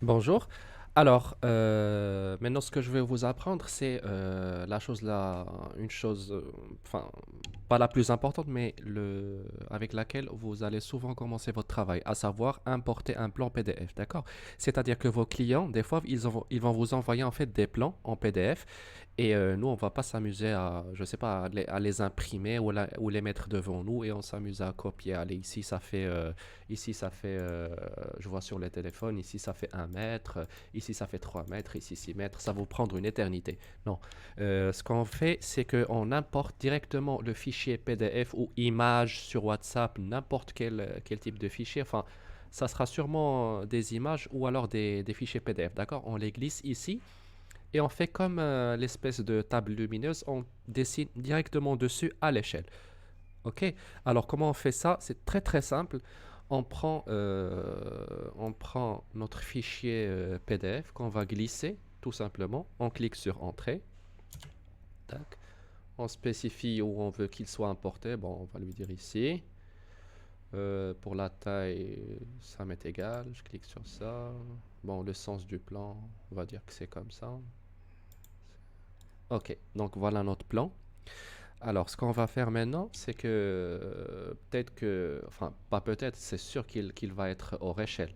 Bonjour. Alors, maintenant, ce que je vais vous apprendre, c'est une chose, enfin, pas la plus importante, mais avec laquelle vous allez souvent commencer votre travail, à savoir importer un plan PDF, d'accord? C'est-à-dire que vos clients, des fois, ils vont vous envoyer en fait des plans en PDF, et nous, on va pas s'amuser à, je sais pas, à les imprimer ou les mettre devant nous, et on s'amuse à copier. Allez, ici, ça fait, je vois sur le téléphone, ici, ça fait 1 mètre, ici, ça fait 3 mètres, ici, 6 mètres, ça va vous prendre une éternité. Non. Ce qu'on fait, c'est qu'on importe directement le fichier PDF ou image sur WhatsApp, n'importe quel type de fichier. Enfin, ça sera sûrement des images ou alors des fichiers PDF, d'accord? On les glisse ici et on fait comme l'espèce de table lumineuse, on dessine directement dessus à l'échelle. Ok, alors comment on fait ça? C'est très très simple. On prend notre fichier PDF qu'on va glisser tout simplement. On clique sur Entrée. Tac. On spécifie où on veut qu'il soit importé. Bon, on va lui dire ici. Pour la taille, ça m'est égal. Je clique sur ça. Bon, le sens du plan, on va dire que c'est comme ça. Ok, donc voilà notre plan. Alors, ce qu'on va faire maintenant, c'est que enfin, pas peut-être, c'est sûr qu'il va être hors échelle.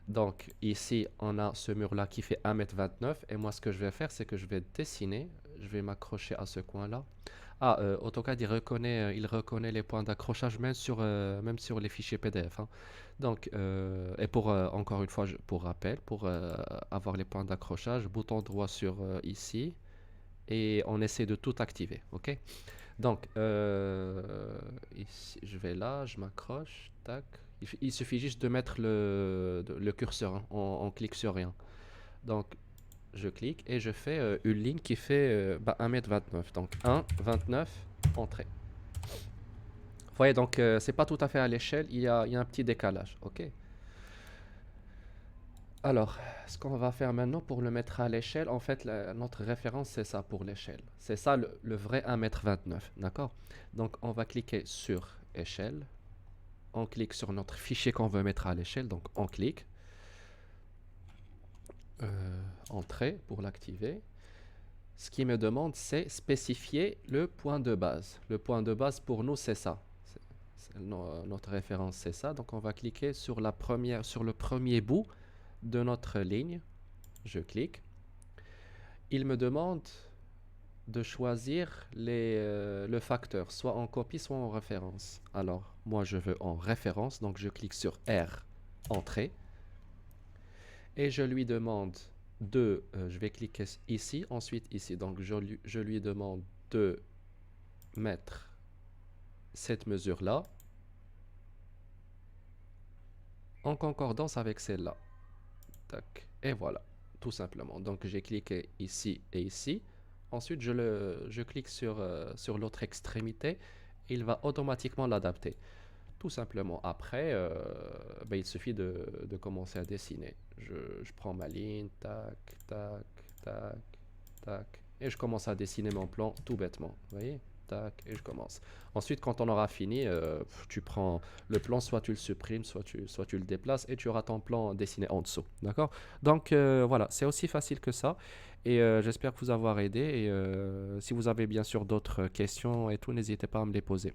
Donc, ici, on a ce mur-là qui fait 1,29 m. Et moi, ce que je vais faire, c'est que je vais dessiner. Je vais m'accrocher à ce coin-là. Ah, AutoCAD, il reconnaît les points d'accrochage même sur les fichiers PDF, hein. Donc, et encore une fois, pour rappel, pour avoir les points d'accrochage, bouton droit sur ici, et on essaie de tout activer, ok? Donc, ici, je vais là, je m'accroche, tac. Il suffit juste de mettre le curseur, hein, on clique sur rien. Donc, je clique et je fais une ligne qui fait 1,29 m. Donc, 1,29, entrée. Vous voyez, donc, c'est pas tout à fait à l'échelle, il y a un petit décalage, ok? Alors, ce qu'on va faire maintenant pour le mettre à l'échelle, en fait, notre référence, c'est ça pour l'échelle. C'est ça le vrai 1,29 m, d'accord? Donc, on va cliquer sur échelle. On clique sur notre fichier qu'on veut mettre à l'échelle. Donc, on clique. Entrée pour l'activer. Ce qui me demande, c'est spécifier le point de base. Le point de base, pour nous, c'est ça. Notre référence, c'est ça. Donc, on va cliquer sur sur le premier bout de notre ligne. Je clique. Il me demande de choisir le facteur, soit en copie, soit en référence. Alors, moi, je veux en référence, donc je clique sur R, Entrée, et je lui demande je vais cliquer ici, ensuite ici, donc je lui demande de mettre cette mesure-là en concordance avec celle-là. Tac, et voilà, tout simplement. Donc, j'ai cliqué ici et ici. Ensuite, je clique sur l'autre extrémité. Il va automatiquement l'adapter. Tout simplement. Après, ben, il suffit de commencer à dessiner. Je prends ma ligne, tac, tac, tac, tac, et je commence à dessiner mon plan tout bêtement. Vous voyez? Tac, et je commence. Ensuite, quand on aura fini, tu prends le plan, soit tu le supprimes, soit tu le déplaces, et tu auras ton plan dessiné en dessous. D'accord? Donc voilà, c'est aussi facile que ça. Et j'espère vous avoir aidé. Et si vous avez bien sûr d'autres questions et tout, n'hésitez pas à me les poser.